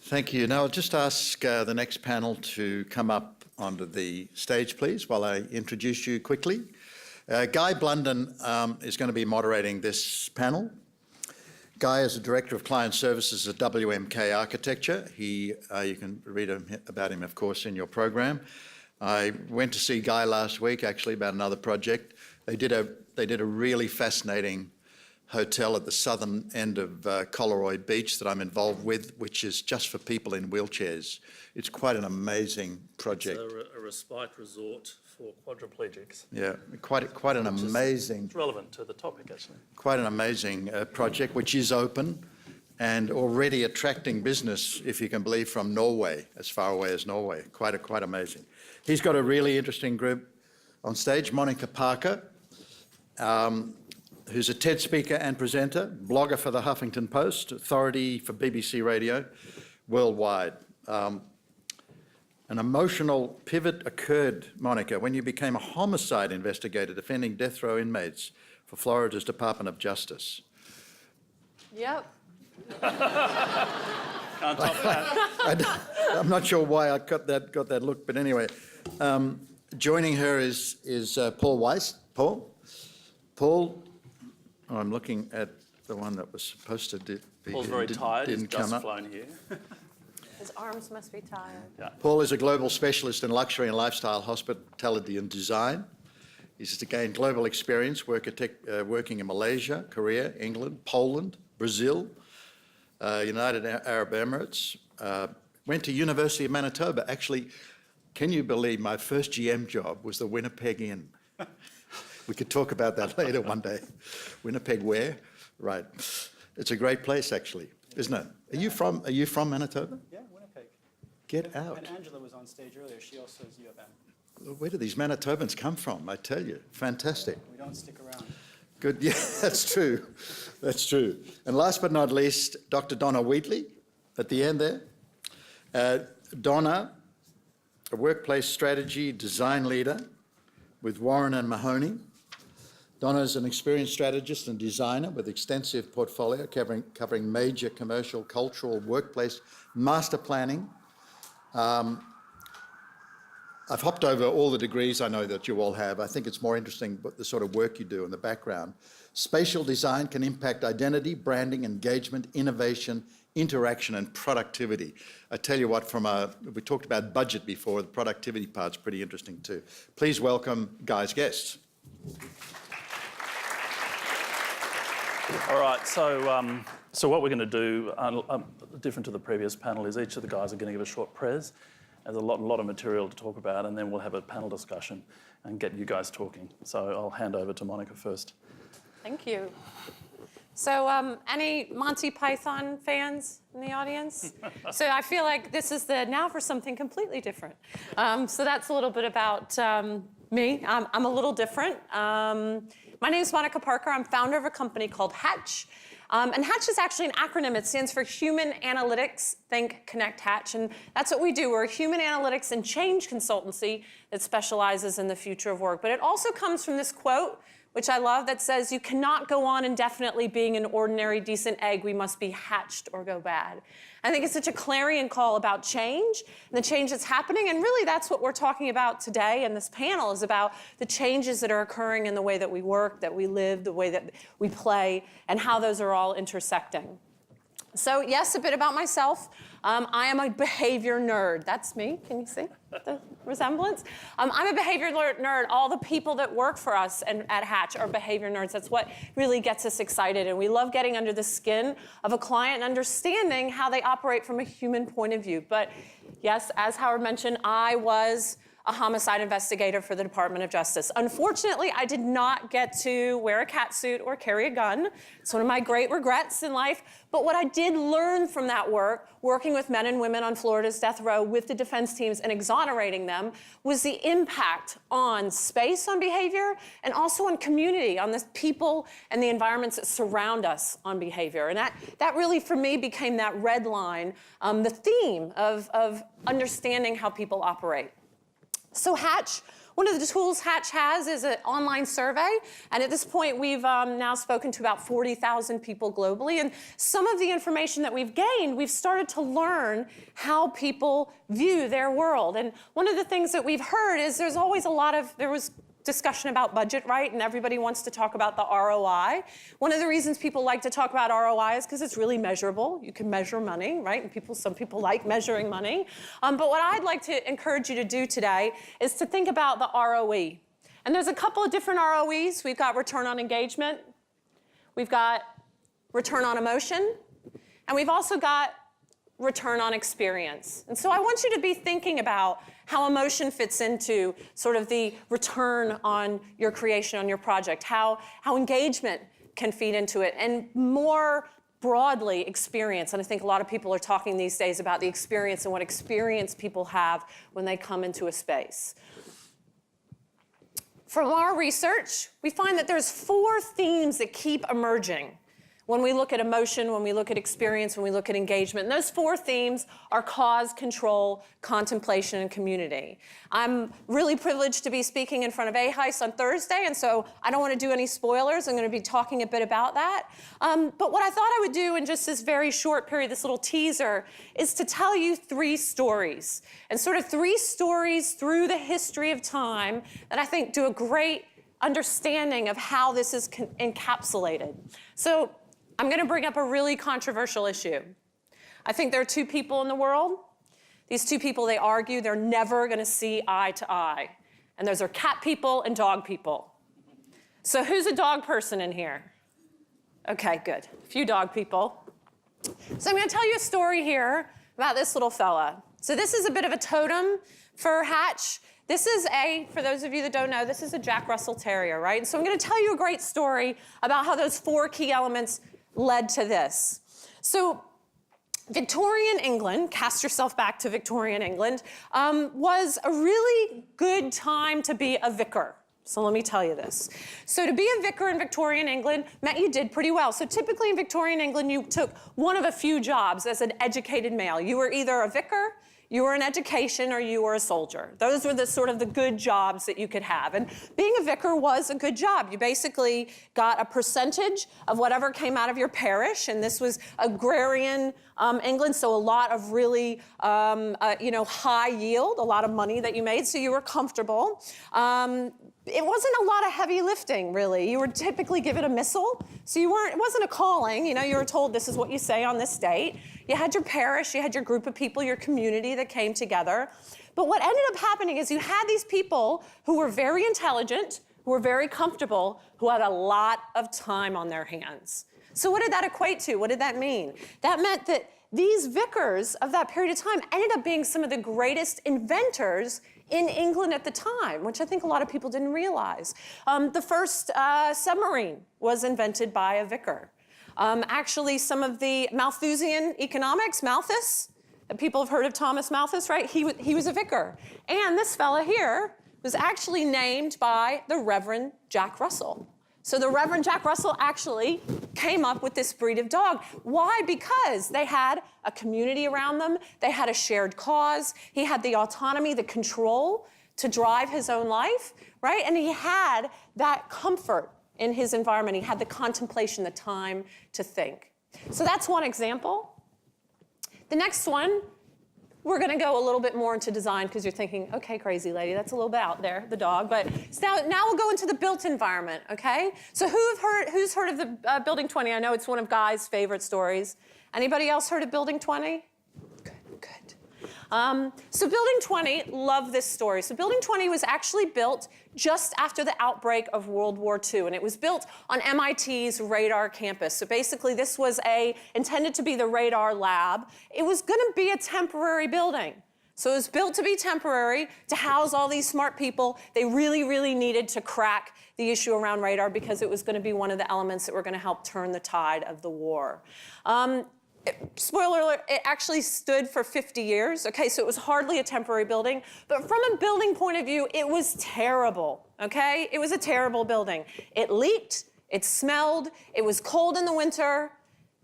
Thank you. Now I'll just ask the next panel to come up onto the stage, please, while I introduce you quickly. Guy Blunden is going to be moderating this panel. Guy is the Director of Client Services at WMK Architecture. You can read about him, of course, in your program. I went to see Guy last week, actually, about another project. They did a really fascinating hotel at the southern end of Coleroy Beach that I'm involved with, which is just for people in wheelchairs. It's quite an amazing project. It's a respite resort for quadriplegics. Yeah, quite an amazing... It's relevant to the topic, actually. Quite an amazing project, which is open and already attracting business, if you can believe, from Norway, as far away as Norway. Quite amazing. He's got a really interesting group on stage. Monica Parker, who's a TED speaker and presenter, blogger for the Huffington Post, authority for BBC Radio worldwide. An emotional pivot occurred, Monica, when you became a homicide investigator defending death row inmates for Florida's Department of Justice. Yep. Can't top that. I'm not sure why I got that look, but anyway. Joining her is Paul Weiss. Paul, I'm looking at the one that was supposed to be. Paul's very tired. He's Didn't come just up. flown here. His arms must be tired. Yeah. Paul is a global specialist in luxury and lifestyle hospitality and design. He's gained global experience working in Malaysia, Korea, England, Poland, Brazil, United Arab Emirates. Went to University of Manitoba. Actually, can you believe my first GM job was the Winnipeg Inn? We could talk about that later one day. Winnipeg where? Right. It's a great place, actually, isn't it? Are you from Manitoba? Yeah, Winnipeg. Get out. And Angela was on stage earlier. She also is U of M. Where do these Manitobans come from? I tell you, fantastic. We don't stick around. Good, yeah, that's true. That's true. And last but not least, Dr. Donna Wheatley at the end there. Donna, a workplace strategy design leader with Warren and Mahoney. Donna is an experienced strategist and designer with extensive portfolio covering major commercial, cultural, workplace, master planning. I've hopped over all the degrees I know that you all have. I think it's more interesting what the sort of work you do in the background. Spatial design can impact identity, branding, engagement, innovation, interaction, and productivity. I tell you what, we talked about budget before, the productivity part's pretty interesting too. Please welcome Guy's guests. All right, so what we're going to do, different to the previous panel, is each of the guys are going to give a short pres. There's a lot of material to talk about, and then we'll have a panel discussion and get you guys talking. So I'll hand over to Monica first. Thank you. So any Monty Python fans in the audience? So I feel like this is now for something completely different. So that's a little bit about me. I'm a little different. My name is Monica Parker. I'm founder of a company called Hatch. And Hatch is actually an acronym. It stands for Human Analytics, Think, Connect, Hatch. And that's what we do. We're a human analytics and change consultancy that specializes in the future of work. But it also comes from this quote, which I love, that says, "You cannot go on indefinitely being an ordinary, decent egg. We must be hatched or go bad." I think it's such a clarion call about change and the change that's happening. And really, that's what we're talking about today. And this panel is about the changes that are occurring in the way that we work, that we live, the way that we play, and how those are all intersecting. So yes, a bit about myself. I am a behavior nerd. That's me. Can you see the resemblance? I'm a behavior nerd. All the people that work for us at Hatch are behavior nerds. That's what really gets us excited. And we love getting under the skin of a client and understanding how they operate from a human point of view. But yes, as Howard mentioned, I was a homicide investigator for the Department of Justice. Unfortunately, I did not get to wear a catsuit or carry a gun. It's one of my great regrets in life. But what I did learn from that work, working with men and women on Florida's death row with the defense teams and exonerating them, was the impact on space, on behavior, and also on community, on the people and the environments that surround us on behavior. And that really, for me, became that red line, the theme of understanding how people operate. So Hatch, One of the tools Hatch has is an online survey, and at this point we've now spoken to about 40,000 people globally, and some of the information that we've gained, we've started to learn how people view their world. And one of the things that we've heard is there was discussion about budget, right? And everybody wants to talk about the ROI. One of the reasons people like to talk about ROI is because it's really measurable. You can measure money, right? And some people like measuring money. But what I'd like to encourage you to do today is to think about the ROE. And there's a couple of different ROEs. We've got return on engagement. We've got return on emotion. And we've also got return on experience. And so I want you to be thinking about how emotion fits into sort of the return on your creation, on your project, how engagement can feed into it, and more broadly, experience. And I think a lot of people are talking these days about the experience and what experience people have when they come into a space. From our research, we find that there's 4 themes that keep emerging when we look at emotion, when we look at experience, when we look at engagement. And those 4 themes are cause, control, contemplation, and community. I'm really privileged to be speaking in front of AHICE on Thursday, and so I don't want to do any spoilers. I'm going to be talking a bit about that. But what I thought I would do in just this very short period, this little teaser, is to tell you 3 stories, and sort of 3 stories through the history of time that I think do a great understanding of how this is encapsulated. So I'm going to bring up a really controversial issue. I think there are 2 people in the world. These 2 people, they argue they're never going to see eye to eye. And those are cat people and dog people. So who's a dog person in here? Okay, good. A few dog people. So I'm going to tell you a story here about this little fella. So this is a bit of a totem for Hatch. This is for those of you that don't know, this is a Jack Russell Terrier, right? So I'm going to tell you a great story about how those 4 key elements led to this. So Victorian England, cast yourself back to Victorian England, was a really good time to be a vicar. So let me tell you this. So to be a vicar in Victorian England meant you did pretty well. So typically in Victorian England, you took one of a few jobs as an educated male. You were either a vicar, you were in education, or you were a soldier. Those were the sort of the good jobs that you could have. And being a vicar was a good job. You basically got a percentage of whatever came out of your parish, and this was agrarian England, so a lot of really high yield, a lot of money that you made, so you were comfortable. It wasn't a lot of heavy lifting, really. You were typically given a missal, so it wasn't a calling. You were told this is what you say on this date. You had your parish, you had your group of people, your community that came together. But what ended up happening is you had these people who were very intelligent, who were very comfortable, who had a lot of time on their hands. So what did that equate to? What did that mean? That meant that these vicars of that period of time ended up being some of the greatest inventors in England at the time, which I think a lot of people didn't realize. The first submarine was invented by a vicar. Actually, some of the Malthusian economics, Malthus, people have heard of Thomas Malthus, right? He was a vicar. And this fella here was actually named by the Reverend Jack Russell. So the Reverend Jack Russell actually came up with this breed of dog. Why? Because they had a community around them. They had a shared cause. He had the autonomy, the control to drive his own life, right? And he had that comfort in his environment. He had the contemplation, the time to think. So that's one example. The next one, we're going to go a little bit more into design because you're thinking, okay, crazy lady, that's a little bit out there, the dog. But now we'll go into the built environment, okay? So who's heard of the Building 20? I know it's one of Guy's favorite stories. Anybody else heard of Building 20? Good. So Building 20, love this story. So Building 20 was actually built just after the outbreak of World War II, and it was built on MIT's radar campus. So basically this was intended to be the radar lab. It was going to be a temporary building. So it was built to be temporary, to house all these smart people. They really, really needed to crack the issue around radar because it was going to be one of the elements that were going to help turn the tide of the war. Spoiler alert, it actually stood for 50 years. Okay, so it was hardly a temporary building. But from a building point of view, it was terrible. Okay, it was a terrible building. It leaked, it smelled, it was cold in the winter,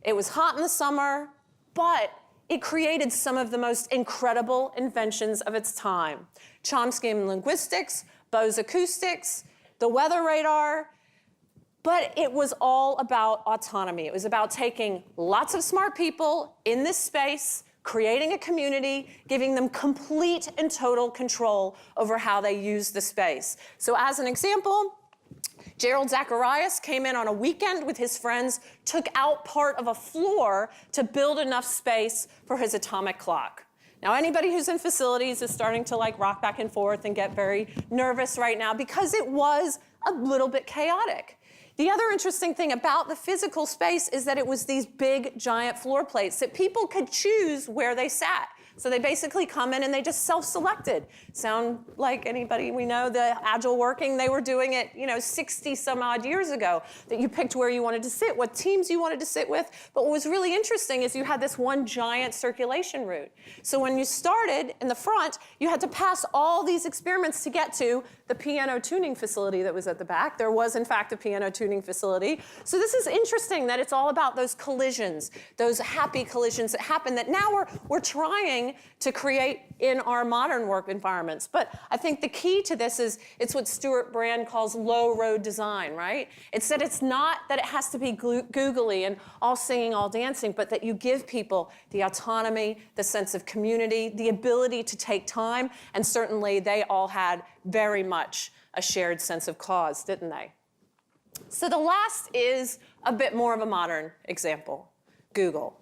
it was hot in the summer, but it created some of the most incredible inventions of its time. Chomsky linguistics, Bose Acoustics, the weather radar, but it was all about autonomy. It was about taking lots of smart people in this space, creating a community, giving them complete and total control over how they use the space. So as an example, Gerald Zacharias came in on a weekend with his friends, took out part of a floor to build enough space for his atomic clock. Now, anybody who's in facilities is starting to like rock back and forth and get very nervous right now because it was a little bit chaotic. The other interesting thing about the physical space is that it was these big, giant floor plates that people could choose where they sat. So they basically come in and they just self-selected. Sound like anybody we know, the agile working, they were doing it, 60 some odd years ago, that you picked where you wanted to sit, what teams you wanted to sit with. But what was really interesting is you had this one giant circulation route. So when you started in the front, you had to pass all these experiments to get to the piano tuning facility that was at the back. There was, in fact, a piano tuning facility. So this is interesting that it's all about those collisions, those happy collisions that happen that now we're trying to create in our modern work environments. But I think the key to this is it's what Stuart Brand calls low road design, right? It's that it's not that it has to be googly and all singing, all dancing, but that you give people the autonomy, the sense of community, the ability to take time, and certainly they all had very much a shared sense of cause, didn't they? So the last is a bit more of a modern example, Google.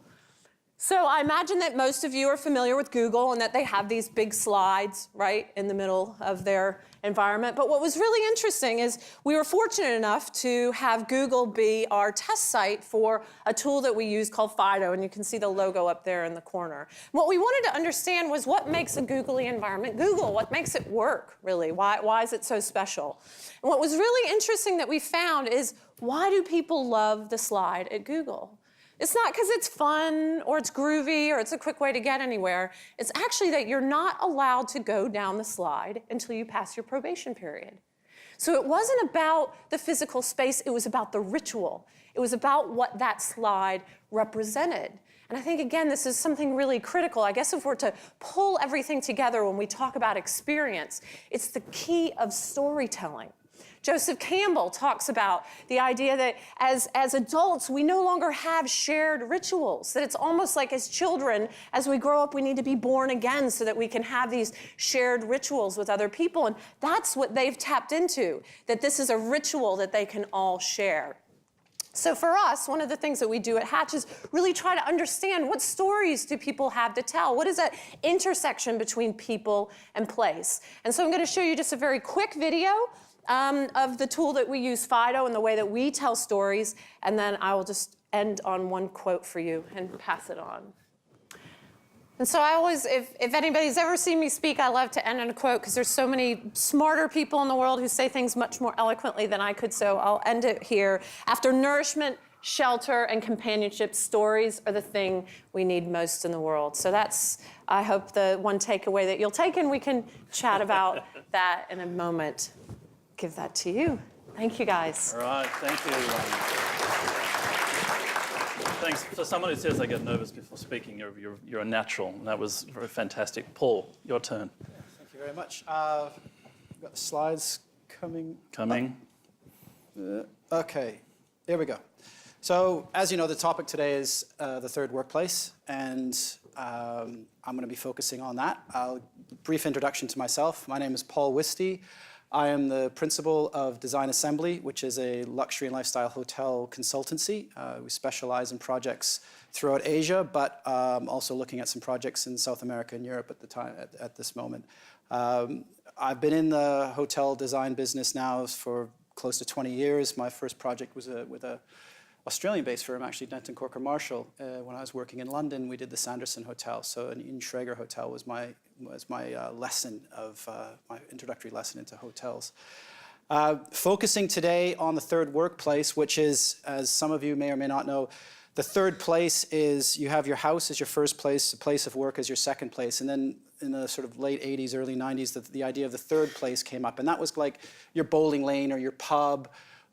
So I imagine that most of you are familiar with Google and that they have these big slides, right, in the middle of their environment. But what was really interesting is we were fortunate enough to have Google be our test site for a tool that we use called Fido, and you can see the logo up there in the corner. What we wanted to understand was what makes a googly environment Google? What makes it work, really? Why is it so special? And what was really interesting that we found is why do people love the slide at Google? It's not because it's fun or it's groovy or it's a quick way to get anywhere. It's actually that you're not allowed to go down the slide until you pass your probation period. So it wasn't about the physical space, it was about the ritual. It was about what that slide represented. And I think, again, this is something really critical. I guess if we're to pull everything together when we talk about experience, it's the key of storytelling. Joseph Campbell talks about the idea that as adults, we no longer have shared rituals, that it's almost like as children, as we grow up, we need to be born again so that we can have these shared rituals with other people. And that's what they've tapped into, that this is a ritual that they can all share. So for us, one of the things that we do at Hatch is really try to understand what stories do people have to tell? What is that intersection between people and place? And so I'm going to show you just a very quick video of the tool that we use, Fido, and the way that we tell stories, and then I will just end on one quote for you and pass it on. And so I always, if anybody's ever seen me speak, I love to end on a quote because there's so many smarter people in the world who say things much more eloquently than I could, so I'll end it here. After nourishment, shelter, and companionship, stories are the thing we need most in the world. So that's, I hope, the one takeaway that you'll take, and we can chat about that in a moment. Give that to you. Thank you, guys. All right, thank you. Thanks. For someone who says they get nervous before speaking, you're a natural, and that was very fantastic. Paul, your turn. Yeah, thank you very much. We've got the slides coming. Okay, here we go. So, as you know, the topic today is the third workplace, and I'm going to be focusing on that. Brief introduction to myself. My name is Paul Whisty. I am the principal of Design Assembly, which is a luxury and lifestyle hotel consultancy. We specialize in projects throughout Asia, but also looking at some projects in South America and Europe at this moment. I've been in the hotel design business now for close to 20 years. My first project was with a Australian-based firm, actually, Denton Corker Marshall. When I was working in London, we did the Sanderson Hotel. So an Ian Schrager Hotel was my lesson of my introductory lesson into hotels. Focusing today on the third workplace, which is, as some of you may or may not know, the third place is you have your house as your first place, the place of work as your second place, and then in the sort of late 80s, early 90s, the idea of the third place came up, and that was like your bowling lane or your pub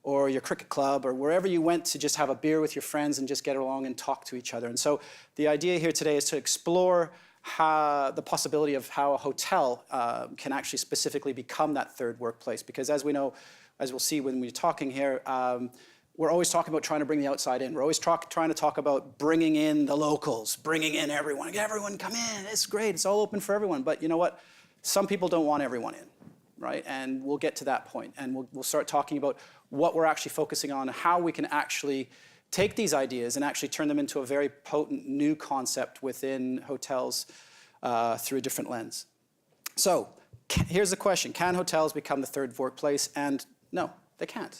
or your cricket club, or wherever you went to just have a beer with your friends and just get along and talk to each other. And so the idea here today is to explore the possibility of how a hotel can actually specifically become that third workplace. Because as we know, as we'll see when we're talking here, we're always talking about trying to bring the outside in. We're always trying to talk about bringing in the locals, bringing in everyone. Everyone come in, it's great, it's all open for everyone. But you know what? Some people don't want everyone in, right? And we'll get to that point. And we'll start talking about what we're actually focusing on, how we can actually take these ideas and actually turn them into a very potent new concept within hotels through a different lens. So here's the question. Can hotels become the third workplace? And no, they can't.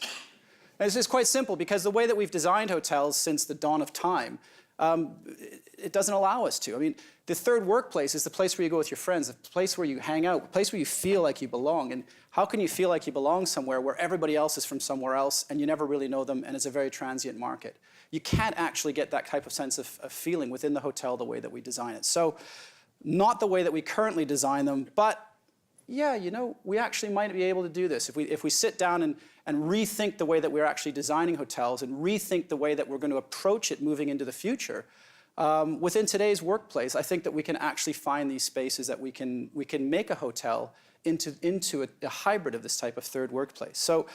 And it's just quite simple, because the way that we've designed hotels since the dawn of time, it doesn't allow us to. I mean, the third workplace is the place where you go with your friends, the place where you hang out, the place where you feel like you belong. And how can you feel like you belong somewhere where everybody else is from somewhere else and you never really know them, and it's a very transient market? You can't actually get that type of sense of feeling within the hotel the way that we design it. So not the way that we currently design them, but yeah, you know, we actually might be able to do this. If we sit down and rethink the way that we're actually designing hotels and rethink the way that we're going to approach it moving into the future, within today's workplace, I think that we can actually find these spaces that we can make a hotel into a hybrid of this type of third workplace. So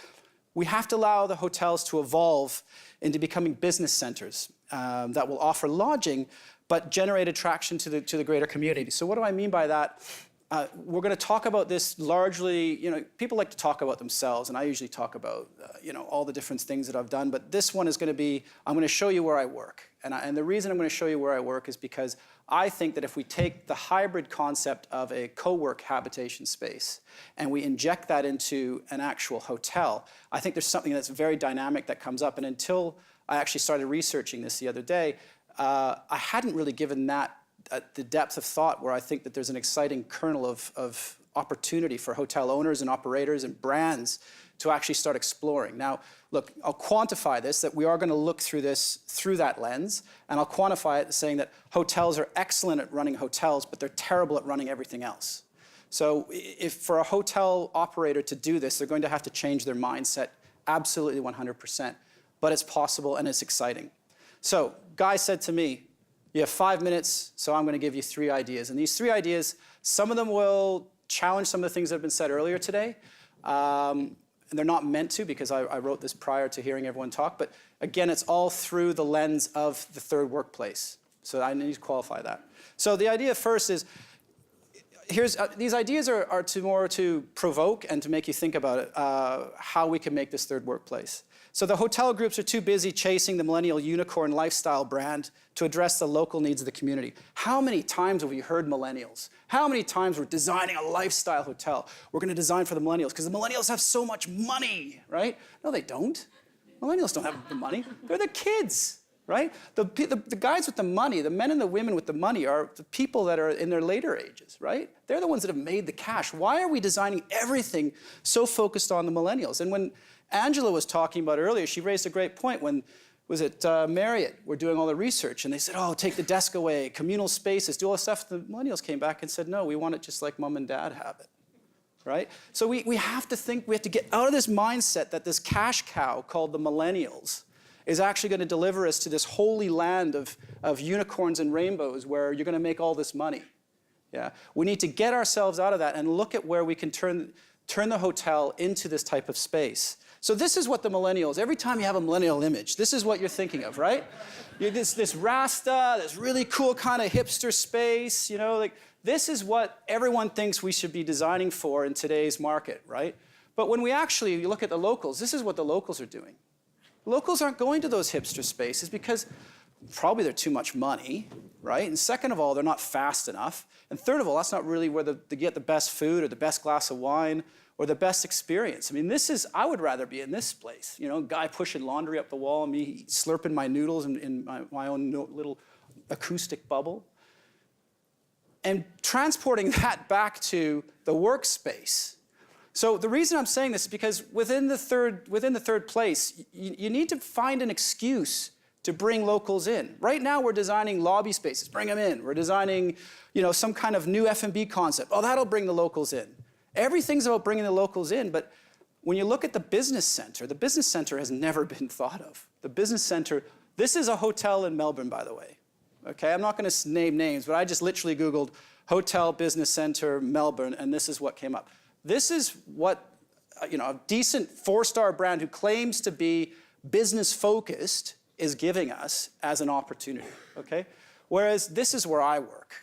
we have to allow the hotels to evolve into becoming business centers that will offer lodging, but generate attraction to the greater community. So what do I mean by that? We're going to talk about this largely, you know, people like to talk about themselves, and I usually talk about, you know, all the different things that I've done, but this one is going to be, I'm going to show you where I work. And the reason I'm going to show you where I work is because I think that if we take the hybrid concept of a co-work habitation space and we inject that into an actual hotel, I think there's something that's very dynamic that comes up. And until I actually started researching this the other day, I hadn't really given that the depth of thought where I think that there's an exciting kernel of opportunity for hotel owners and operators and brands to actually start exploring. Now, look, I'll quantify this, that we are going to look through this through that lens, and I'll quantify it saying that hotels are excellent at running hotels, but they're terrible at running everything else. So if for a hotel operator to do this, they're going to have to change their mindset absolutely 100%. But it's possible and it's exciting. So Guy said to me, you have 5 minutes, so I'm going to give you 3 ideas. And these 3 ideas, some of them will challenge some of the things that have been said earlier today. And they're not meant to, because I wrote this prior to hearing everyone talk. But again, it's all through the lens of the third workplace. So I need to qualify that. So the idea first is, these ideas are more to provoke and to make you think about it, how we can make this third workplace. So the hotel groups are too busy chasing the millennial unicorn lifestyle brand to address the local needs of the community. How many times have we heard millennials? How many times we're designing a lifestyle hotel? We're going to design for the millennials because the millennials have so much money, right? No, they don't. Millennials don't have the money. They're the kids, right? The guys with the money, the men and the women with the money are the people that are in their later ages, right? They're the ones that have made the cash. Why are we designing everything so focused on the millennials? And when Angela was talking about earlier, she raised a great point when, was it Marriott, we're doing all the research, and they said, oh, take the desk away, communal spaces, do all this stuff. The millennials came back and said, no, we want it just like mom and dad have it, right? So we have to think, we have to get out of this mindset that this cash cow called the millennials is actually going to deliver us to this holy land of unicorns and rainbows where you're going to make all this money. Yeah? We need to get ourselves out of that and look at where we can turn the hotel into this type of space. So this is what the millennials, every time you have a millennial image, this is what you're thinking of, right? This Rasta, this really cool kind of hipster space, you know, like this is what everyone thinks we should be designing for in today's market, right? But when we actually look at the locals, this is what the locals are doing. Locals aren't going to those hipster spaces because probably they're too much money, right? And second of all, they're not fast enough. And third of all, that's not really where they get the best food or the best glass of wine or the best experience. I mean, I would rather be in this place. You know, guy pushing laundry up the wall, me slurping my noodles in my own little acoustic bubble. And transporting that back to the workspace. So the reason I'm saying this is because within the third place, you need to find an excuse to bring locals in. Right now, we're designing lobby spaces. Bring them in. We're designing, you know, some kind of new F&B concept. Oh, that'll bring the locals in. Everything's about bringing the locals in, but when you look at the business center has never been thought of. The business center, this is a hotel in Melbourne, by the way. Okay, I'm not going to name names, but I just literally Googled hotel business center Melbourne, and this is what came up. This is what a decent 4-star brand who claims to be business focused is giving us as an opportunity. Okay, whereas this is where I work.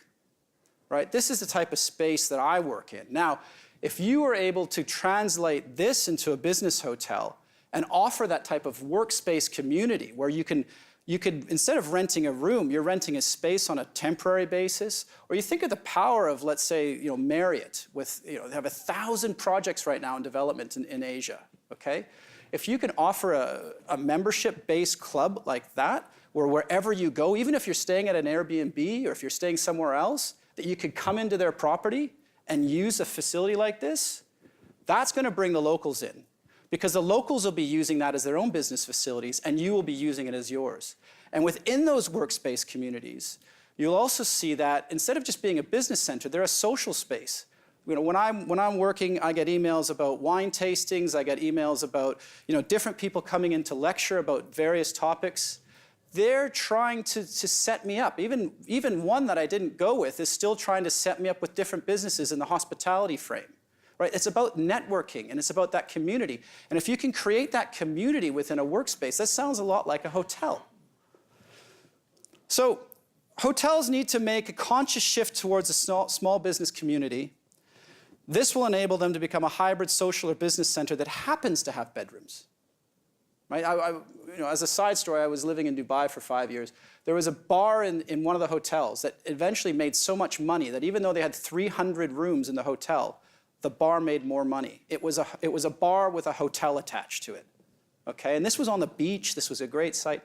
Right? This is the type of space that I work in. Now, if you were able to translate this into a business hotel and offer that type of workspace community where you could, instead of renting a room, you're renting a space on a temporary basis, or you think of the power of, let's say, Marriott with, they have 1,000 projects right now in development in Asia, okay? If you can offer a membership-based club like that, where wherever you go, even if you're staying at an Airbnb or if you're staying somewhere else, that you could come into their property and use a facility like this, that's going to bring the locals in. Because the locals will be using that as their own business facilities, and you will be using it as yours. And within those workspace communities, you'll also see that instead of just being a business center, they're a social space. When I'm working, I get emails about wine tastings, I get emails about different people coming in to lecture about various topics. They're trying to set me up. Even one that I didn't go with is still trying to set me up with different businesses in the hospitality frame. Right? It's about networking, and it's about that community. And if you can create that community within a workspace, that sounds a lot like a hotel. So hotels need to make a conscious shift towards a small business community. This will enable them to become a hybrid social or business center that happens to have bedrooms. Right? As a side story, I was living in Dubai for 5 years. There was a bar in one of the hotels that eventually made so much money that even though they had 300 rooms in the hotel, the bar made more money. It was a bar with a hotel attached to it. Okay? And this was on the beach. This was a great site.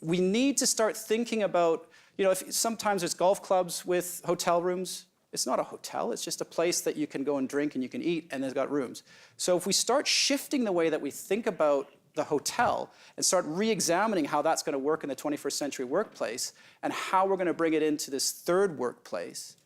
We need to start thinking about, if sometimes there's golf clubs with hotel rooms. It's not a hotel. It's just a place that you can go and drink and you can eat, and it's got rooms. So if we start shifting the way that we think about the hotel and start re-examining how that's going to work in the 21st century workplace and how we're going to bring it into this third workplace,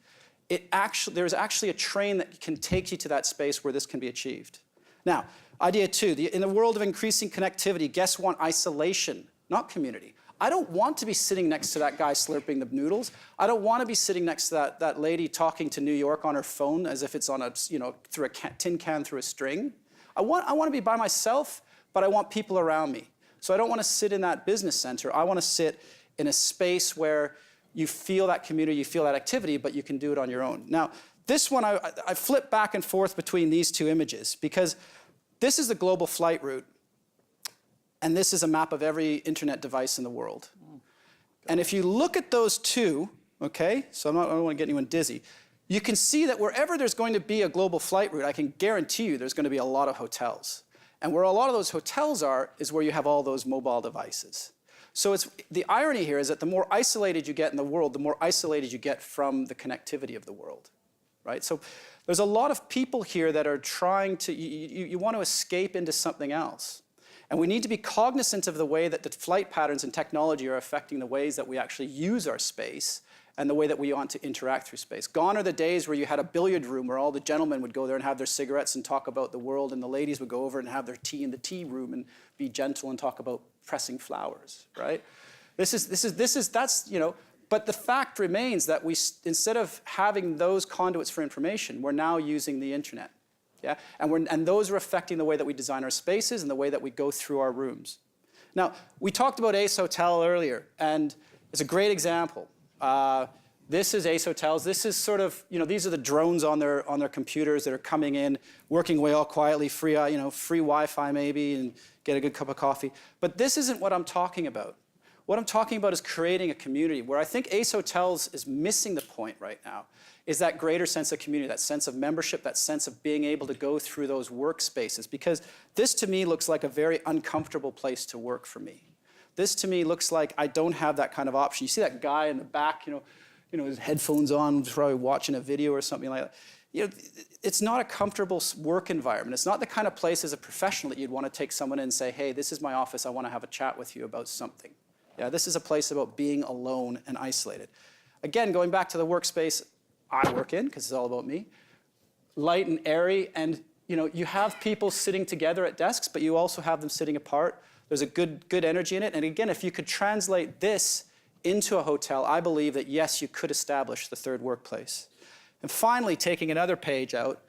there's actually a train that can take you to that space where this can be achieved. Now, idea 2, in the world of increasing connectivity, guests want isolation, not community. I don't want to be sitting next to that guy slurping the noodles. I don't want to be sitting next to that lady talking to New York on her phone as if it's on through a tin can through a string. I want to be by myself, but I want people around me. So I don't want to sit in that business center. I want to sit in a space where you feel that community, you feel that activity, but you can do it on your own. Now, this one, I flip back and forth between these two images because this is the global flight route, and this is a map of every internet device in the world. And if you look at those two, okay, so I don't want to get anyone dizzy, you can see that wherever there's going to be a global flight route, I can guarantee you there's going to be a lot of hotels. And where a lot of those hotels are is where you have all those mobile devices. So the irony here is that the more isolated you get in the world, the more isolated you get from the connectivity of the world, right? So there's a lot of people here that are trying to, you want to escape into something else. And we need to be cognizant of the way that the flight patterns and technology are affecting the ways that we actually use our space and the way that we want to interact through space. Gone are the days where you had a billiard room where all the gentlemen would go there and have their cigarettes and talk about the world, and the ladies would go over and have their tea in the tea room and be gentle and talk about pressing flowers, right? But the fact remains that instead of having those conduits for information, we're now using the internet, yeah? And those are affecting the way that we design our spaces and the way that we go through our rooms. Now, we talked about Ace Hotel earlier, and it's a great example. This is Ace Hotels. This is sort of, these are the drones on their computers that are coming in, working away all quietly, free Wi-Fi maybe, and get a good cup of coffee. But this isn't what I'm talking about. What I'm talking about is creating a community where I think Ace Hotels is missing the point right now, is that greater sense of community, that sense of membership, that sense of being able to go through those workspaces. Because this to me looks like a very uncomfortable place to work for me. This to me looks like I don't have that kind of option. You see that guy in the back, his headphones on, probably watching a video or something like that. It's not a comfortable work environment. It's not the kind of place as a professional that you'd want to take someone in and say, hey, this is my office. I want to have a chat with you about something. Yeah, this is a place about being alone and isolated. Again, going back to the workspace I work in, because it's all about me, light and airy, and you have people sitting together at desks, but you also have them sitting apart. There's a good energy in it. And again, if you could translate this into a hotel, I believe that yes, you could establish the third workplace. And finally, taking another page out,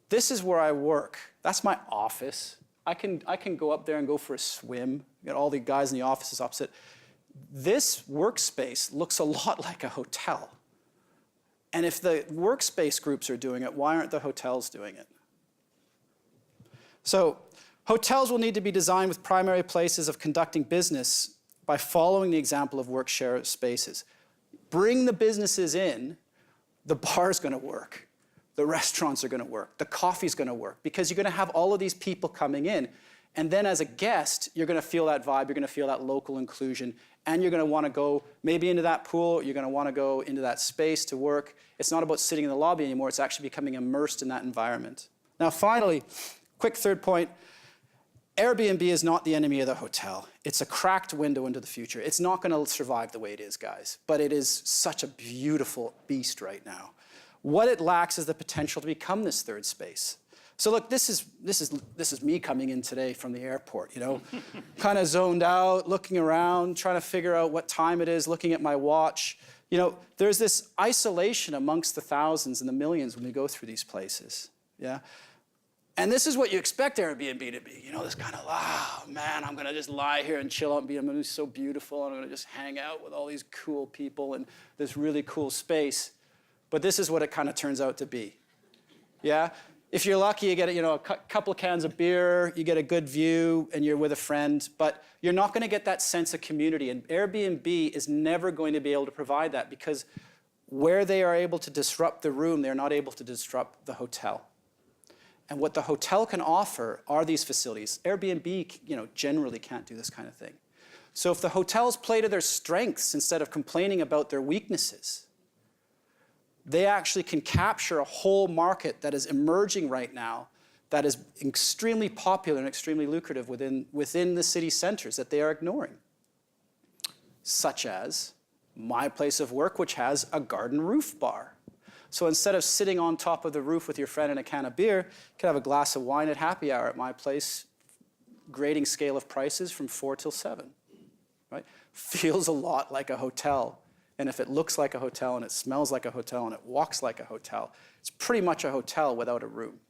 this is where I work. That's my office. I can go up there and go for a swim. You got all the guys in the offices opposite. This workspace looks a lot like a hotel. And if the workspace groups are doing it, why aren't the hotels doing it? So hotels will need to be designed with primary places of conducting business by following the example of work share spaces. Bring the businesses in, the bar's gonna work, the restaurants are gonna work, the coffee's gonna work, because you're gonna have all of these people coming in, and then as a guest, you're gonna feel that vibe, you're gonna feel that local inclusion, and you're gonna wanna go maybe into that pool, you're gonna wanna go into that space to work. It's not about sitting in the lobby anymore, it's actually becoming immersed in that environment. Now finally, quick third point, Airbnb is not the enemy of the hotel. It's a cracked window into the future. It's not going to survive the way it is, guys, but it is such a beautiful beast right now. What it lacks is the potential to become this third space. So look, this is me coming in today from the airport, you know, kind of zoned out, looking around, trying to figure out what time it is, looking at my watch. You know, there's this isolation amongst the thousands and the millions when we go through these places, yeah? And this is what you expect Airbnb to be, you know, this kind of, oh man, I'm gonna just lie here and chill out and I'm gonna be so beautiful and I'm gonna just hang out with all these cool people and this really cool space. But this is what it kind of turns out to be, yeah? If you're lucky, you get, you know, a couple of cans of beer, you get a good view and you're with a friend, but you're not gonna get that sense of community. And Airbnb is never going to be able to provide that because where they are able to disrupt the room, they're not able to disrupt the hotel. And what the hotel can offer are these facilities. Airbnb, you know, generally can't do this kind of thing. So if the hotels play to their strengths instead of complaining about their weaknesses, they actually can capture a whole market that is emerging right now that is extremely popular and extremely lucrative within the city centers that they are ignoring. Such as my place of work, which has a garden roof bar. So instead of sitting on top of the roof with your friend and a can of beer, you can have a glass of wine at happy hour at my place, grading scale of prices from 4 till 7, right? Feels a lot like a hotel. And if it looks like a hotel and it smells like a hotel and it walks like a hotel, it's pretty much a hotel without a room.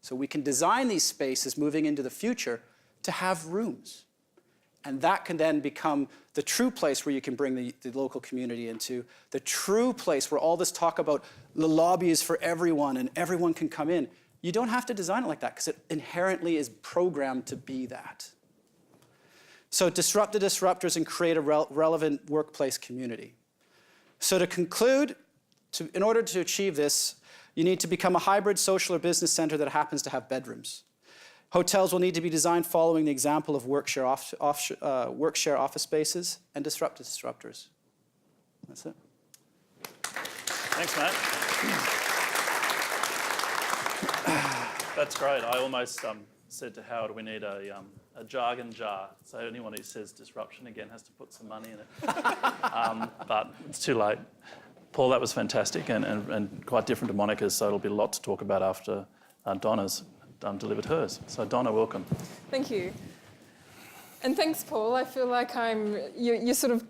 So we can design these spaces moving into the future to have rooms. And that can then become the true place where you can bring the local community into, the true place where all this talk about the lobby is for everyone and everyone can come in. You don't have to design it like that because it inherently is programmed to be that. So disrupt the disruptors and create a relevant workplace community. So to conclude, in order to achieve this, you need to become a hybrid social or business center that happens to have bedrooms. Hotels will need to be designed following the example of work-share office spaces and disrupt the disruptors. That's it. Thanks, Matt. That's great. I almost said to Howard, we need a jargon jar. So anyone who says disruption again has to put some money in it. But it's too late. Paul, that was fantastic and quite different to Monica's, so it'll be a lot to talk about after Donna's delivered hers. So Donna, welcome. Thank you. And thanks, Paul. I feel like you're sort of,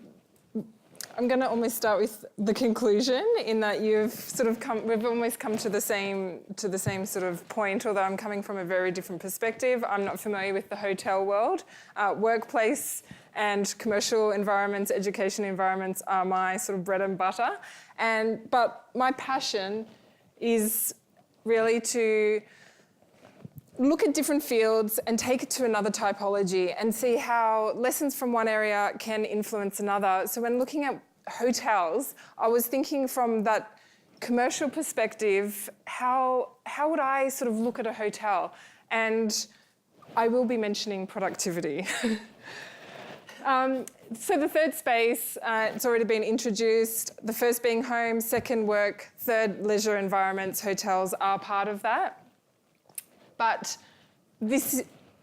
I'm going to almost start with the conclusion in that we've almost come to the same sort of point, although I'm coming from a very different perspective. I'm not familiar with the hotel world. Workplace and commercial environments, education environments are my sort of bread and butter. But my passion is really to look at different fields and take it to another typology and see how lessons from one area can influence another. So when looking at hotels, I was thinking from that commercial perspective, how would I sort of look at a hotel? And I will be mentioning productivity. So the third space, it's already been introduced. The first being home, second work, third leisure environments, hotels are part of that. But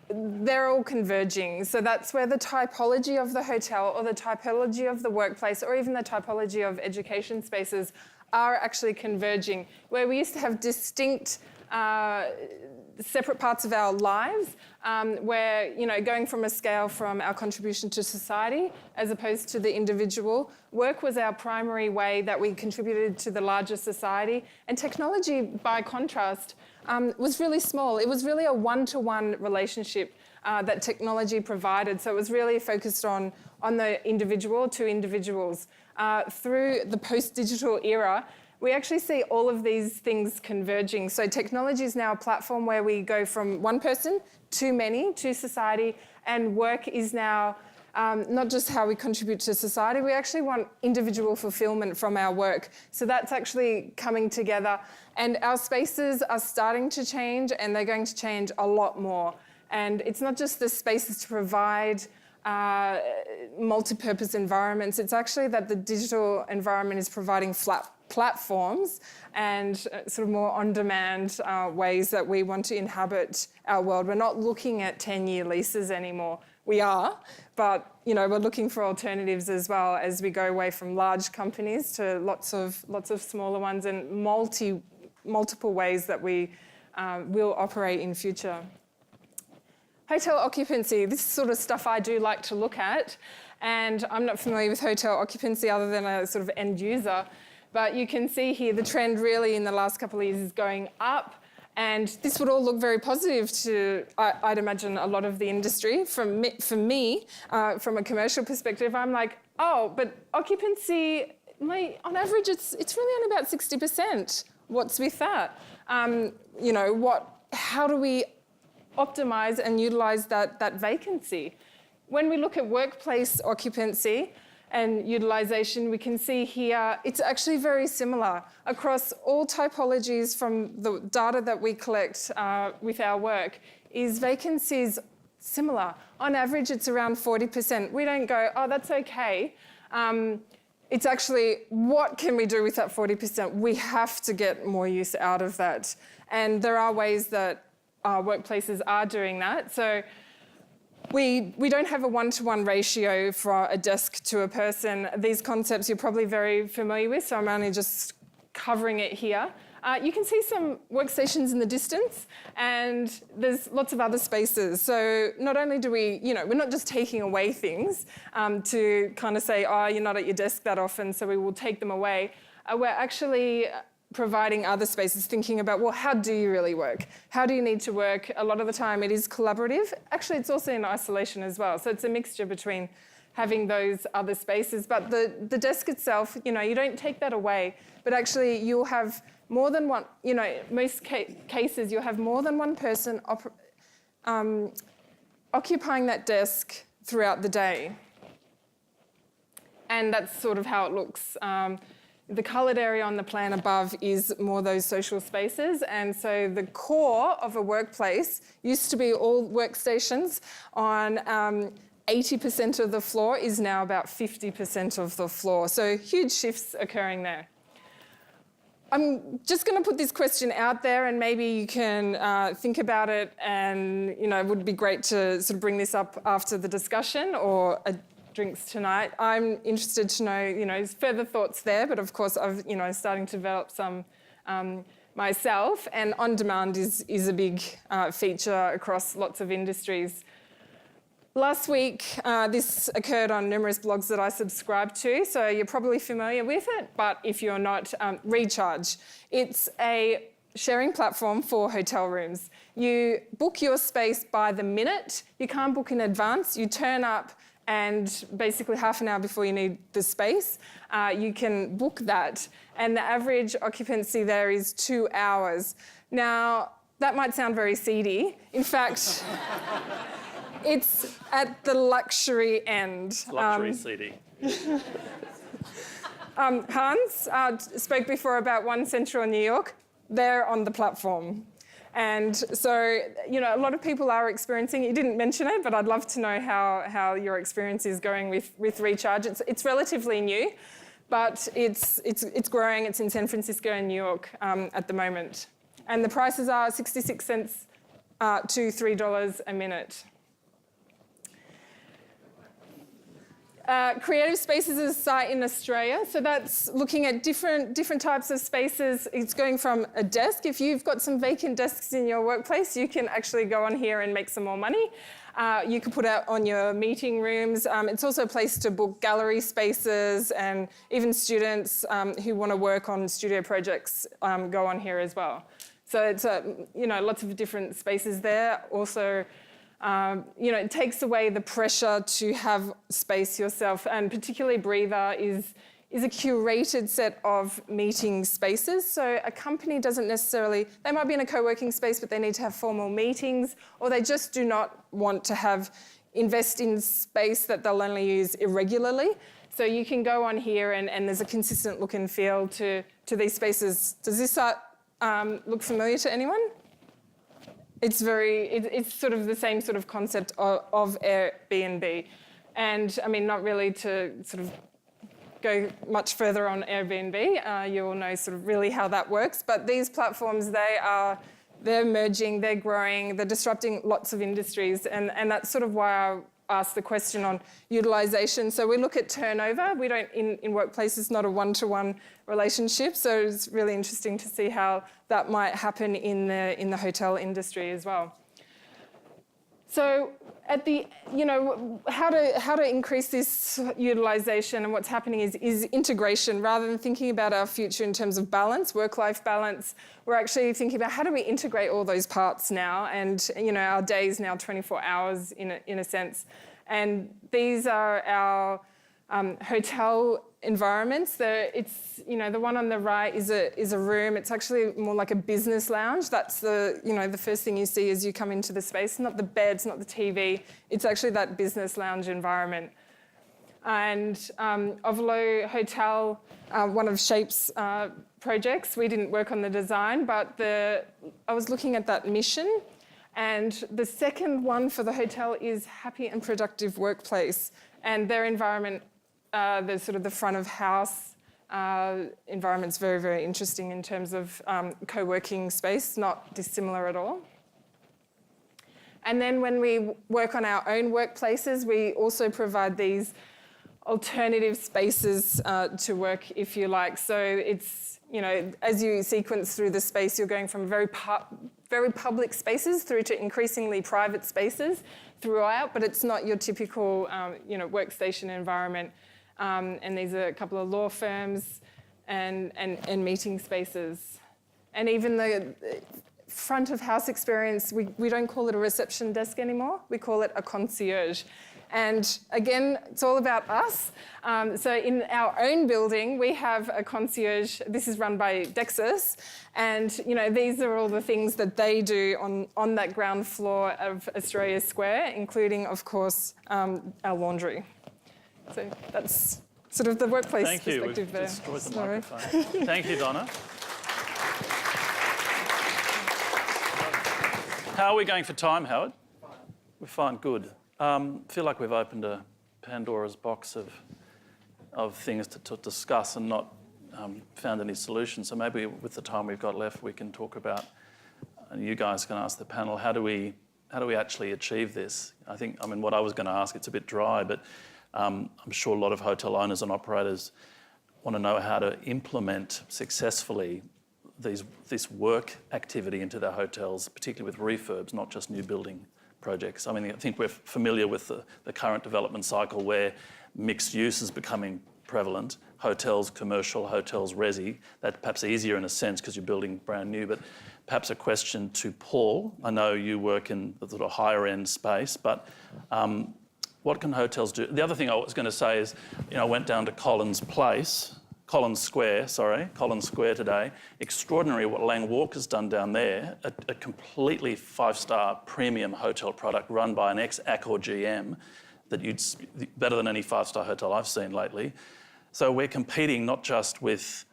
they're all converging. So that's where the typology of the hotel or the typology of the workplace or even the typology of education spaces are actually converging. Where we used to have distinct separate parts of our lives, where, going from a scale from our contribution to society as opposed to the individual. Work was our primary way that we contributed to the larger society. And technology, by contrast, was really small. It was really a one-to-one relationship that technology provided. So it was really focused on the individual to individuals. Through the post-digital era, we actually see all of these things converging. So technology is now a platform where we go from one person to many, to society, and work is now not just how we contribute to society, we actually want individual fulfillment from our work. So that's actually coming together. And our spaces are starting to change, and they're going to change a lot more. And it's not just the spaces to provide multi-purpose environments, it's actually that the digital environment is providing flat platforms and sort of more on-demand ways that we want to inhabit our world. We're not looking at 10-year leases anymore. We are, but we're looking for alternatives as well as we go away from large companies to lots of smaller ones and multiple ways that we will operate in future. Hotel occupancy, this is sort of stuff I do like to look at, and I'm not familiar with hotel occupancy other than a sort of end user, but you can see here the trend really in the last couple of years is going up, and this would all look very positive to, I'd imagine, a lot of the industry. For me, from a commercial perspective, I'm like, oh, but occupancy, on average, it's really only about 60%. What's with that? How do we optimize and utilize that vacancy? When we look at workplace occupancy and utilization, we can see here it's actually very similar across all typologies from the data that we collect with our work. Is vacancies similar? On average, it's around 40%. We don't go, oh, that's okay. It's actually, what can we do with that 40%? We have to get more use out of that. And there are ways that workplaces are doing that. So we don't have a one-to-one ratio for a desk to a person. These concepts you're probably very familiar with, so I'm only just covering it here. You can see some workstations in the distance, and there's lots of other spaces. So not only do we, we're not just taking away things to kind of say, oh, you're not at your desk that often, so we will take them away. We're actually providing other spaces, thinking about, well, how do you really work? How do you need to work? A lot of the time it is collaborative. Actually, it's also in isolation as well. So it's a mixture between having those other spaces. But the desk itself, you don't take that away. But actually, you'll have more than one, most cases, you'll have more than one person occupying that desk throughout the day. And that's sort of how it looks. The coloured area on the plan above is more those social spaces. And so the core of a workplace used to be all workstations on 80% of the floor is now about 50% of the floor. So huge shifts occurring there. I'm just going to put this question out there, and maybe you can think about it, and it would be great to sort of bring this up after the discussion or drinks tonight. I'm interested to know, further thoughts there, but of course I've, starting to develop some myself, and on-demand is a big feature across lots of industries. Last week, this occurred on numerous blogs that I subscribe to, so you're probably familiar with it, but if you're not, Recharge. It's a sharing platform for hotel rooms. You book your space by the minute. You can't book in advance. You turn up, and basically half an hour before you need the space, you can book that. And the average occupancy there is 2 hours. Now, that might sound very seedy. In fact, it's at the luxury end. Luxury seedy. Hans spoke before about One Central New York. They're on the platform. And so, a lot of people are experiencing it. You didn't mention it, but I'd love to know how your experience is going with Recharge. It's relatively new, but it's growing. It's in San Francisco and New York at the moment. And the prices are 66 cents to $3 a minute. Creative Spaces is a site in Australia. So that's looking at different types of spaces. It's going from a desk. If you've got some vacant desks in your workplace, you can actually go on here and make some more money. You can put out on your meeting rooms. It's also a place to book gallery spaces, and even students who want to work on studio projects go on here as well. So it's lots of different spaces there. Also, it takes away the pressure to have space yourself, and particularly Breather is a curated set of meeting spaces. So a company doesn't necessarily, they might be in a co-working space, but they need to have formal meetings, or they just do not want to invest in space that they'll only use irregularly. So you can go on here and there's a consistent look and feel to these spaces. Does this look familiar to anyone? It's sort of the same sort of concept of Airbnb. And I mean, not really to sort of go much further on Airbnb, you all know sort of really how that works. But these platforms, they're merging, they're growing, they're disrupting lots of industries. And that's sort of why I asked the question on utilization. So we look at turnover. We don't, in workplaces, not a one-to-one relationship. So it's really interesting to see how that might happen in the hotel industry as well. So at the, how to increase this utilization, and what's happening is integration. Rather than thinking about our future in terms of balance, work-life balance, we're actually thinking about how do we integrate all those parts now. And our day is now 24 hours in a sense. And these are our hotel environments. The one on the right is a room. It's actually more like a business lounge. That's the first thing you see as you come into the space. Not the beds, not the TV. It's actually that business lounge environment. And Ovalo Hotel, one of Shape's projects, we didn't work on the design, but I was looking at that mission. And the second one for the hotel is happy and productive workplace. And their environment, the sort of the front of house environment's very, very interesting in terms of co-working space, not dissimilar at all. And then when we work on our own workplaces, we also provide these alternative spaces to work, if you like. So it's, as you sequence through the space, you're going from very public spaces through to increasingly private spaces throughout, but it's not your typical, workstation environment. And these are a couple of law firms and meeting spaces. And even the front of house experience, we don't call it a reception desk anymore. We call it a concierge. And again, it's all about us. So in our own building, we have a concierge. This is run by Dexus. And, these are all the things that they do on that ground floor of Australia Square, including, of course, our laundry. So that's sort of the workplace perspective there. Thank you. We've destroyed the microphone. Thank you, Donna. How are we going for time, Howard? We're fine, good. Feel like we've opened a Pandora's box of things to discuss and not found any solutions. So maybe with the time we've got left, we can talk about, and you guys can ask the panel, how do we actually achieve this? What I was going to ask, it's a bit dry, but I'm sure a lot of hotel owners and operators want to know how to implement successfully this work activity into their hotels, particularly with refurbs, not just new building projects. I think we're familiar with the current development cycle where mixed use is becoming prevalent. Hotels, commercial, hotels, resi. That's perhaps easier in a sense because you're building brand new, but perhaps a question to Paul. I know you work in the sort of higher end space, but what can hotels do? The other thing I was going to say is, I went down to Collins Square today. Extraordinary what Lang Walker's done down there. A completely 5-star premium hotel product run by an ex-Accor GM better than any 5-star hotel I've seen lately. So we're competing not just with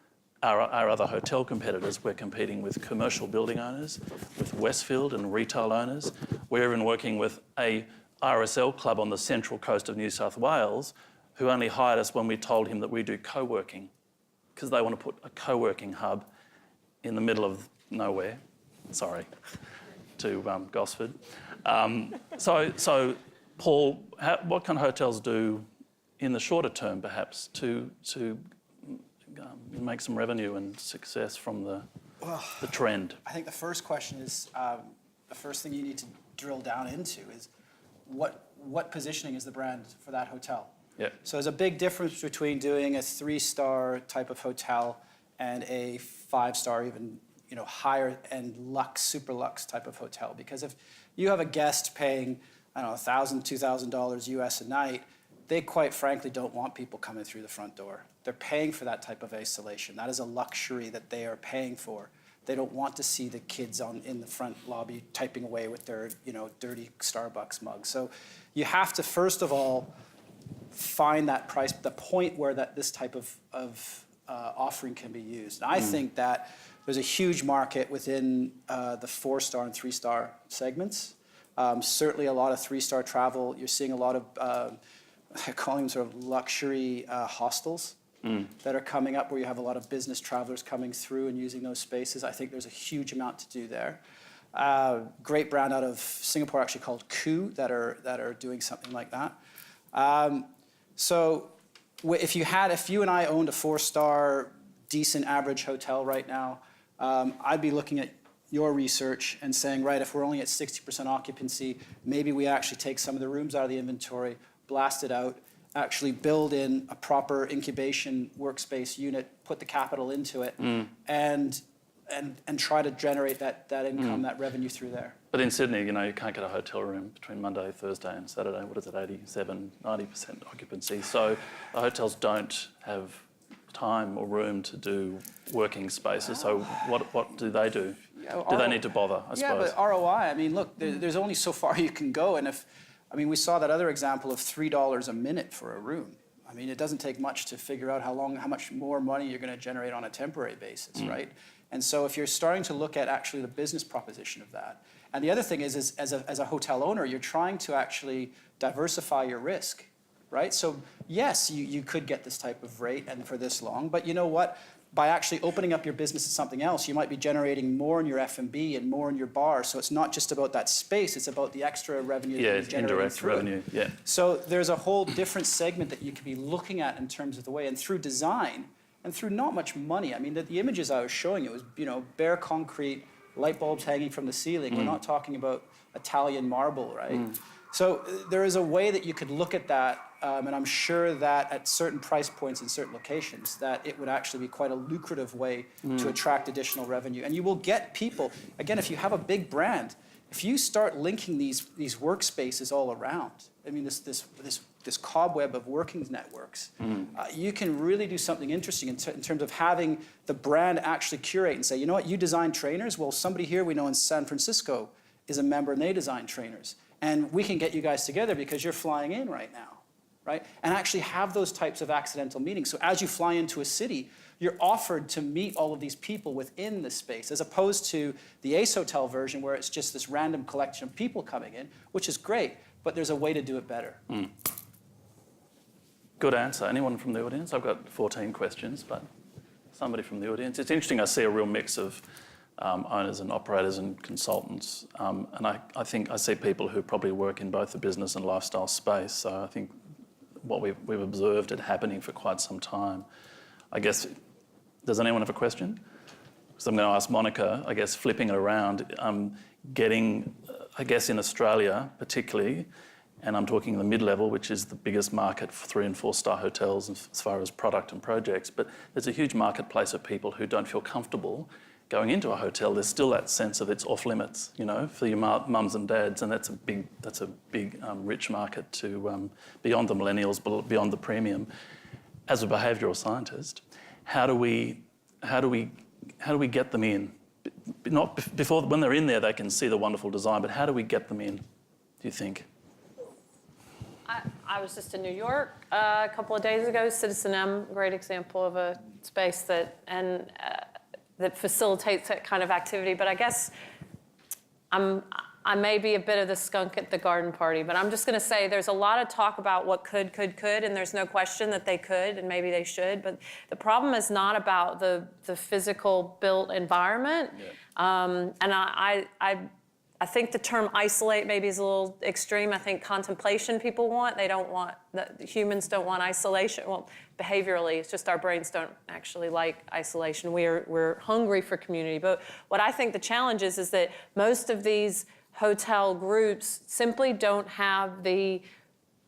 our other hotel competitors, we're competing with commercial building owners, with Westfield and retail owners. We're even working with a RSL club on the central coast of New South Wales who only hired us when we told him that we do co-working, because they want to put a co-working hub in the middle of nowhere, to Gosford. So Paul, what can hotels do in the shorter term, perhaps, to make some revenue and success from the trend? I think the first question is, the first thing you need to drill down into is what positioning is the brand for that hotel? Yeah. So there's a big difference between doing a 3-star type of hotel and a 5-star, even higher end luxe, super luxe type of hotel. Because if you have a guest paying, I don't know, $1,000, $2,000 US a night, they quite frankly don't want people coming through the front door. They're paying for that type of isolation. That is a luxury that they are paying for. They don't want to see the kids in the front lobby typing away with their dirty Starbucks mug. So you have to first of all find that price, the point where this type of offering can be used. And I think that there's a huge market within the 4-star and 3-star segments. Certainly a lot of 3-star travel. You're seeing a lot of, I call them sort of luxury hostels that are coming up, where you have a lot of business travelers coming through and using those spaces. I think there's a huge amount to do there. Great brand out of Singapore actually called Ku that are doing something like that. So if you and I owned a 4-star decent average hotel right now, I'd be looking at your research and saying, right, if we're only at 60% occupancy, maybe we actually take some of the rooms out of the inventory, blast it out, actually build in a proper incubation workspace unit, put the capital into it, and try to generate that income, that revenue through there. But in Sydney, you can't get a hotel room between Monday, Thursday and Saturday. What is it, 87, 90% occupancy? So the hotels don't have time or room to do working spaces. So what do they do? Do they need to bother, I suppose? Yeah, but ROI, I mean, look, there's only so far you can go. And we saw that other example of $3 a minute for a room. I mean, it doesn't take much to figure out how much more money you're going to generate on a temporary basis, right? And so if you're starting to look at actually the business proposition of that, and the other thing is as a hotel owner, you're trying to actually diversify your risk, right? So yes, you could get this type of rate and for this long, but you know what? By actually opening up your business to something else, you might be generating more in your F&B and more in your bar. So it's not just about that space, it's about the extra revenue that you're generating indirect through revenue, it. yeah. So there's a whole different segment that you could be looking at in terms of the way, and through design, and through not much money. I mean, the images I was showing you was, bare concrete, light bulbs hanging from the ceiling. We're not talking about Italian marble, right? So there is a way that you could look at that, and I'm sure that at certain price points in certain locations, that it would actually be quite a lucrative way to attract additional revenue. And you will get people, again, if you have a big brand, if you start linking these workspaces all around, I mean, this cobweb of working networks, you can really do something interesting in terms of having the brand actually curate and say, you know what, you design trainers? Well, somebody here we know in San Francisco is a member and they design trainers. And we can get you guys together because you're flying in right now, right? And actually have those types of accidental meetings. So as you fly into a city, you're offered to meet all of these people within the space, as opposed to the Ace Hotel version where it's just this random collection of people coming in, which is great, but there's a way to do it better. Good answer. Anyone from the audience? I've got 14 questions, but somebody from the audience. It's interesting, I see a real mix of owners and operators and consultants. And I think I see people who probably work in both the business and lifestyle space. So I think what we've observed it happening for quite some time. I guess, does anyone have a question? Because I'm going to ask Monica, I guess, flipping it around, getting, I guess in Australia particularly, and I'm talking the mid-level, which is the biggest market for 3- and 4-star hotels as far as product and projects, but there's a huge marketplace of people who don't feel comfortable going into a hotel. There's still that sense of it's off limits, for your mums and dads, and that's a big rich market to beyond the millennials, beyond the premium. As a behavioural scientist, how do we get them in? Not before, when they're in there, they can see the wonderful design, but how do we get them in, do you think? I was just in New York a couple of days ago. Citizen M, great example of a space that facilitates that kind of activity. But I guess I may be a bit of the skunk at the garden party, but I'm just going to say there's a lot of talk about what could, and there's no question that they could and maybe they should. But the problem is not about the physical built environment. Yeah. And I I think the term isolate maybe is a little extreme. I think contemplation people want. They don't want, humans don't want isolation. Well, behaviorally, it's just our brains don't actually like isolation. We're hungry for community. But what I think the challenge is that most of these hotel groups simply don't have the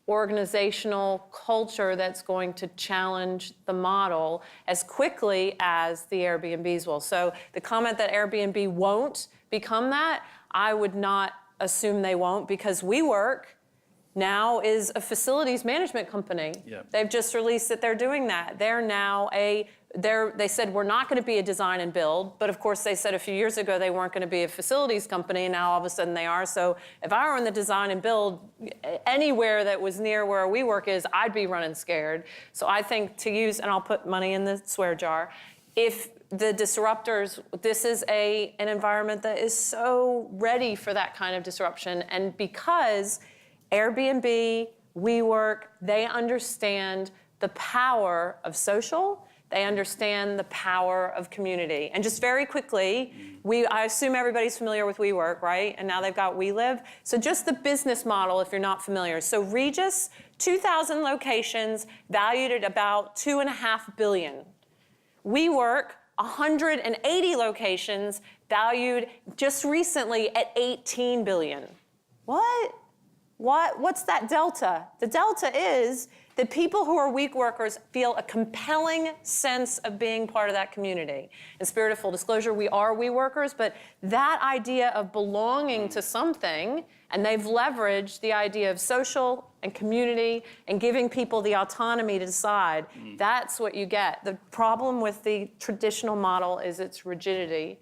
organizational culture that's going to challenge the model as quickly as the Airbnbs will. So the comment that Airbnb won't become that, I would not assume they won't, because WeWork now is a facilities management company. Yep. They've just released that they're doing that. They're now they said we're not going to be a design and build, but of course they said a few years ago they weren't going to be a facilities company, and now all of a sudden they are. So if I were in the design and build anywhere that was near where WeWork is, I'd be running scared. So I think to use, and I'll put money in the swear jar, if the disruptors, this is an environment that is so ready for that kind of disruption. And because Airbnb, WeWork, they understand the power of social, they understand the power of community. And just very quickly, I assume everybody's familiar with WeWork, right? And now they've got WeLive. So just the business model, if you're not familiar. So Regis, 2,000 locations, valued at about $2.5 billion. WeWork, 180 locations, valued just recently at 18 billion. What's that delta? The delta is that people who are week workers feel a compelling sense of being part of that community. In spirit of full disclosure, we are WeWorkers, but that idea of belonging to something, and they've leveraged the idea of social and community and giving people the autonomy to decide, that's what you get. The problem with the traditional model is its rigidity.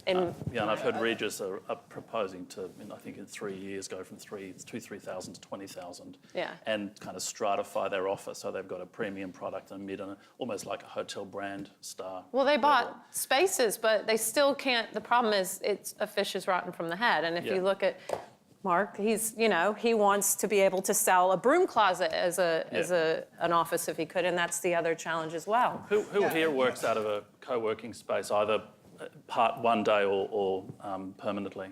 And I've heard Regis are proposing to, I think in 3 years, go from 3,000 to 20,000. Yeah. And kind of stratify their offer, so they've got a premium product and mid, and almost like a hotel brand star. Well, they level. bought spaces, but they still can't. The problem is, it's a fish is rotten from the head. And if you look at Mark, he wants to be able to sell a broom closet as an office if he could, and that's the other challenge as well. Who here works out of a co-working space, either part one day or permanently?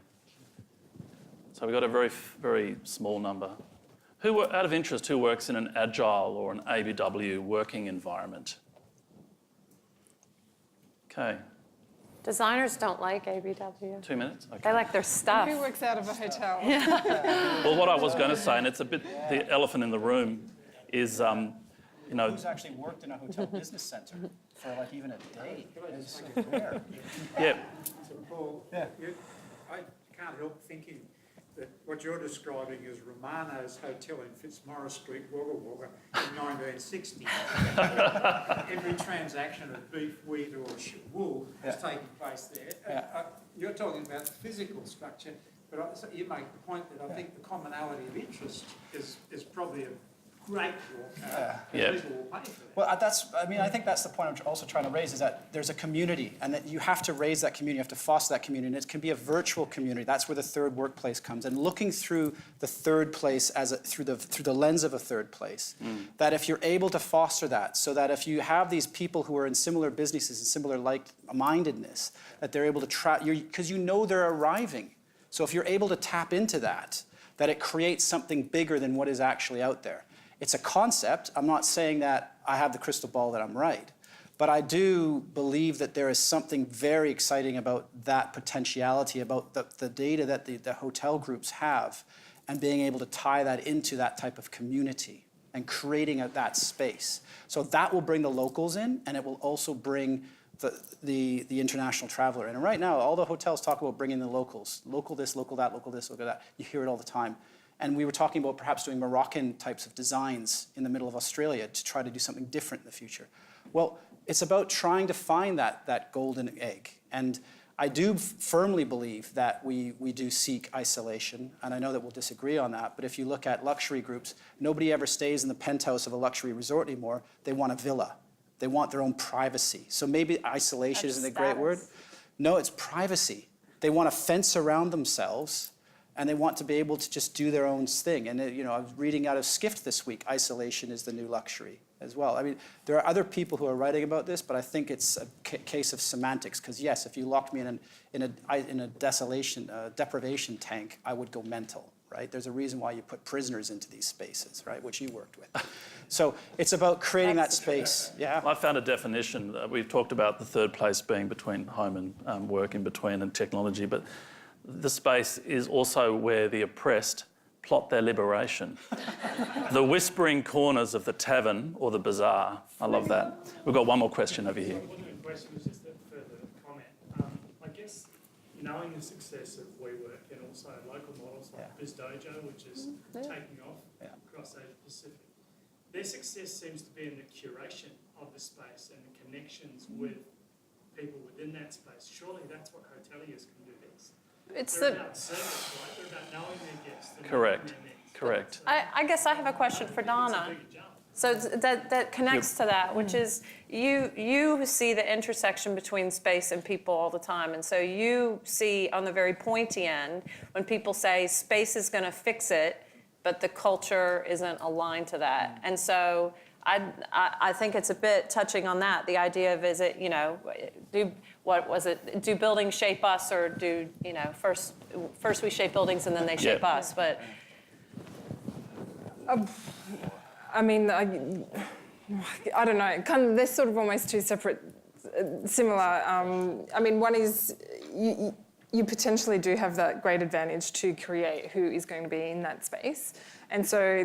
So we've got a very, very small number. Out of interest, who works in an agile or an ABW working environment? Okay. Designers don't like ABW. 2 minutes? Okay. They like their stuff. Who works out of a hotel? Well, what I was going to say, and it's a bit the elephant in the room, is Who's actually worked in a hotel business center for like even a day? It's so rare. Yeah. So Paul, I can't help thinking that what you're describing is Romano's Hotel in Fitzmaurice Street, Wagga Wagga, in 1960. Every transaction of beef, wheat or wool is taking place there. You're talking about the physical structure, but you make the point that I think the commonality of interest is probably a great draw. People will pay for that. Well, I think that's the point I'm also trying to raise, is that there's a community, and that you have to raise that community, you have to foster that community, and it can be a virtual community. That's where the third workplace comes, and looking through the third place through the lens of a third place. That if you're able to foster that, so that if you have these people who are in similar businesses and similar like-mindedness, that they're able to because they're arriving. So if you're able to tap into that it creates something bigger than what is actually out there. It's a concept. I'm not saying that I have the crystal ball that I'm right. But I do believe that there is something very exciting about that potentiality, about the data that the hotel groups have, and being able to tie that into that type of community and creating that space. So that will bring the locals in, and it will also bring the international traveler in. And right now, all the hotels talk about bringing the locals. Local this, local that, local this, local that. You hear it all the time. And we were talking about perhaps doing Moroccan types of designs in the middle of Australia to try to do something different in the future. Well, it's about trying to find that golden egg. And I do firmly believe that we do seek isolation, and I know that we'll disagree on that, but if you look at luxury groups, nobody ever stays in the penthouse of a luxury resort anymore. They want a villa. They want their own privacy. So maybe isolation isn't a great word. No, it's privacy. They want a fence around themselves, and they want to be able to just do their own thing. And I was reading out of Skift this week, isolation is the new luxury. as well. I mean, there are other people who are writing about this, but I think it's a case of semantics. Because yes, if you locked me in a deprivation tank, I would go mental, right? There's a reason why you put prisoners into these spaces, right? Which you worked with. So it's about creating that space. Yeah. I found a definition. We've talked about the third place being between home and work, in between, and technology, but the space is also where the oppressed plot their liberation. The whispering corners of the tavern or the bazaar. I love that. We've got one more question over here. It wasn't a question, it was just a further comment. I guess knowing the success of WeWork and also local models like BizDojo, which is taking off across Asia Pacific, their success seems to be in the curation of the space and the connections with people within that space. Surely that's what hoteliers can do best. They're about service, right? They're about knowing their guests. Correct. Correct. I guess I have a question for Donna. So that connects to that, which is you see the intersection between space and people all the time. And so you see on the very pointy end when people say space is going to fix it, but the culture isn't aligned to that. And so I think it's a bit touching on that. The idea of, is it, do buildings shape us, or do, first we shape buildings and then they shape us? But I mean, I don't know. Kind of, they're sort of almost two separate, similar. I mean, one is you potentially do have that great advantage to create who is going to be in that space. And so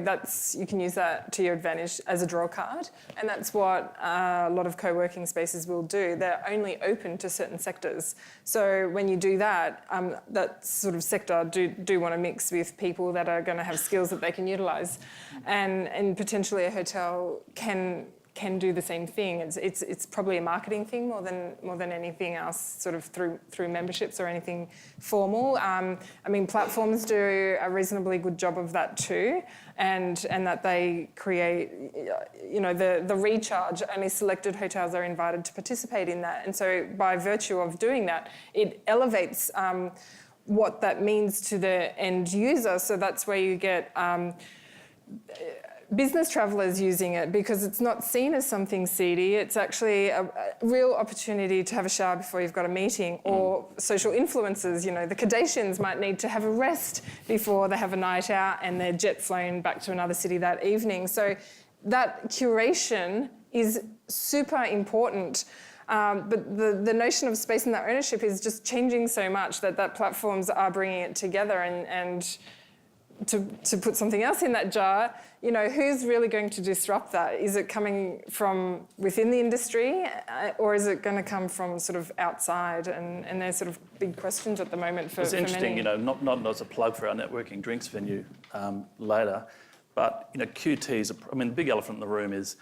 you can use that to your advantage as a draw card. And that's what a lot of co-working spaces will do. They're only open to certain sectors. So when you do that, that sort of sector do want to mix with people that are going to have skills that they can utilise. And potentially a hotel can do the same thing. It's probably a marketing thing more than anything else, sort of through memberships or anything formal. I mean, platforms do a reasonably good job of that too, and that they create, the recharge. Only selected hotels are invited to participate in that, and so by virtue of doing that, it elevates what that means to the end user. So that's where you get business travellers using it, because it's not seen as something seedy. It's actually a real opportunity to have a shower before you've got a meeting. Or social influencers, the Kardashians might need to have a rest before they have a night out and they're jet flown back to another city that evening. So that curation is super important. But the notion of space and that ownership is just changing so much that platforms are bringing it together. And to put something else in that jar, who's really going to disrupt that? Is it coming from within the industry, or is it going to come from sort of outside? And there's sort of big questions at the moment for It's interesting, many. not as a plug for our networking drinks venue later, but QT's. The big elephant in the room is,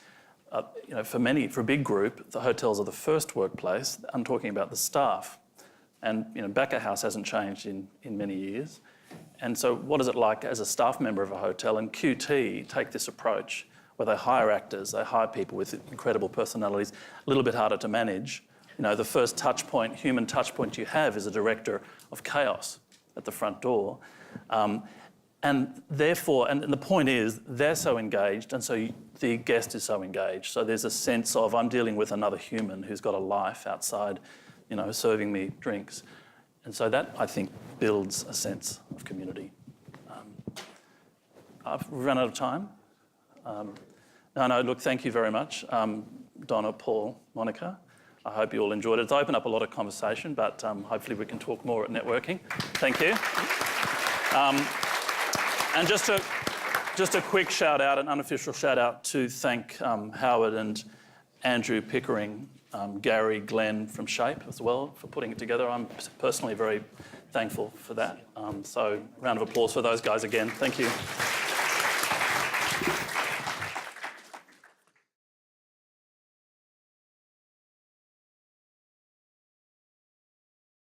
for a big group, the hotels are the first workplace. I'm talking about the staff, and back at house hasn't changed in many years. And so what is it like as a staff member of a hotel? And QT take this approach where they hire actors, they hire people with incredible personalities, a little bit harder to manage. The first human touch point you have is a director of chaos at the front door. And therefore, and the point is, they're so engaged, and so the guest is so engaged. So there's a sense of, I'm dealing with another human who's got a life outside, serving me drinks. And so that, I think, builds a sense of community. I've run out of time. Look, thank you very much. Donna, Paul, Monica, I hope you all enjoyed it. It's opened up a lot of conversation, but hopefully we can talk more at networking. Thank you. And just a quick shout out, an unofficial shout out to thank Howard and Andrew Pickering, Gary, Glenn from SHAPE as well for putting it together. I'm personally very thankful for that. So round of applause for those guys again. Thank you.